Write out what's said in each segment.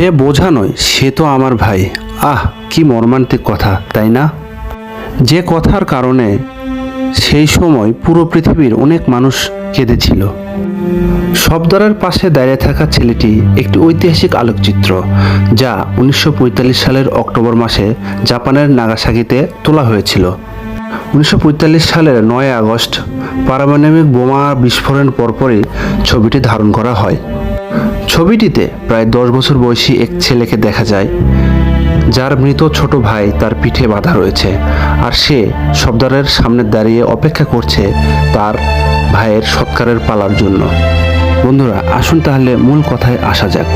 সে বোঝা নয়, সে তো আমার ভাই। আহ, কি মর্মান্তিক কথা, তাই না? যে কথার কারণে সেই সময় পুরো পৃথিবীর অনেক মানুষ কেঁদেছিল। শবদারের পাশে দাঁড়িয়ে থাকা ছেলেটি একটি ঐতিহাসিক আলোকচিত্র, যা 1945 সালের অক্টোবর মাসে জাপানের নাগাসাকিতে তোলা হয়েছিল। 1945 সালের 9 আগস্ট পারমাণবিক বোমা বিস্ফোরণের পরপরই ছবিটি ধারণ করা হয়। ছবিটিতে প্রায় 10 বছর বয়সী এক ছেলেকে দেখা যায়, যার মৃত ছোট ভাই তার পিঠে বাঁধা রয়েছে, আর সে শবদারের সামনে দাঁড়িয়ে অপেক্ষা করছে তার ভাইয়ের সৎকারের পালার জন্য। বন্ধুরা, আসুন তাহলে মূল কথায় আসা যাক।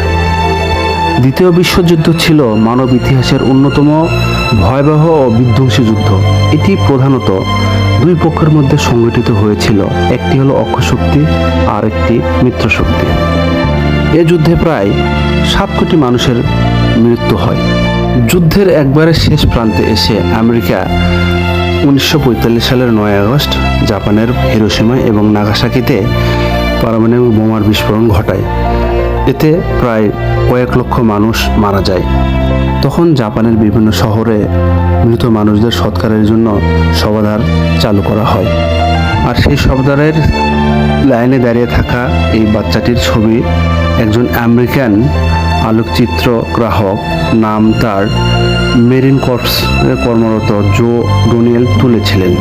দ্বিতীয় বিশ্বযুদ্ধ ছিল মানব ইতিহাসের অন্যতম ভয়াবহ ও বিধ্বংসী যুদ্ধ। এটি প্রধানত দুই পক্ষের মধ্যে সংগঠিত হয়েছিল, একটি হলো অক্ষশক্তি আর একটি মিত্রশক্তি। এ যুদ্ধে প্রায় 7 কোটি মানুষের মৃত্যু হয়। যুদ্ধের একবারে শেষ প্রান্তে এসে আমেরিকা 1945 সালের 9 আগস্ট জাপানের হিরোশিমা এবং নাগাসাকিতে পারমাণবিক বোমার বিস্ফোরণ ঘটায়। এতে প্রায় কয়েক লক্ষ মানুষ মারা যায়। তখন জাপানের বিভিন্ন শহরে মৃত মানুষদের সৎকারের জন্য শবদাহ চালু করা হয়। আর সেই শবদাহের লাইনে দাঁড়িয়ে থাকা এই বাচ্চাটির ছবি একজন আমেরিকান আলোকচিত্র গ্রাহক, নাম তার মেরিন কর্পসে কর্মরত জো ডোনিয়েল তুলেছিলেন।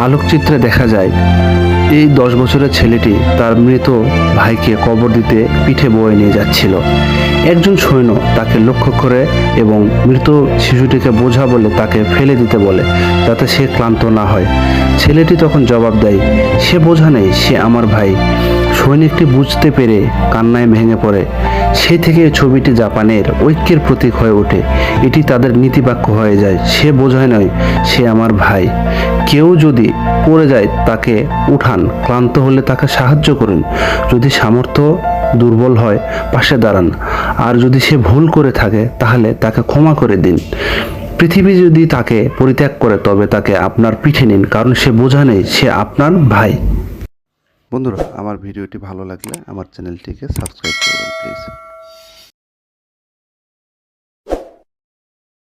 আলোকচিত্রে দেখা যায় এই 10 বছরের ছেলেটি তার মৃত ভাইকে কবর দিতে পিঠে বয়ে নিয়ে যাচ্ছিল। একজন সৈন্য তাকে লক্ষ্য করে এবং মৃত শিশুটিকে বোঝা বলে তাকে ফেলে দিতে বলে, যাতে সে ক্লান্ত না হয়। ছেলেটি তখন জবাব দেয়, সে বোঝা নেই, সে আমার ভাই। সৈনিকটি বুঝতে পেরে কান্নায় ভেঙে পড়ে। সেই থেকে ছবিটি জাপানের ঐক্যের প্রতীক হয়ে ওঠে। এটি তাদের নীতিবাক্য হয়ে যায়, সে বোঝায় নয়, সে আমার ভাই। কেউ যদি পড়ে যায় তাকে উঠান, ক্লান্ত হলে তাকে সাহায্য করুন, যদি সামর্থ্য দুর্বল হয় পাশে দাঁড়ান, আর যদি সে ভুল করে থাকে তাহলে তাকে ক্ষমা করে দিন। পৃথিবী যদি তাকে পরিত্যাগ করে তবে তাকে আপনার পিঠে নিন, কারণ সে বোঝা নেই, সে আপনার ভাই। বন্ধুরা, আমার ভিডিওটি ভালো লাগলে আমার চ্যানেলটিকে সাবস্ক্রাইব করবেন প্লিজ।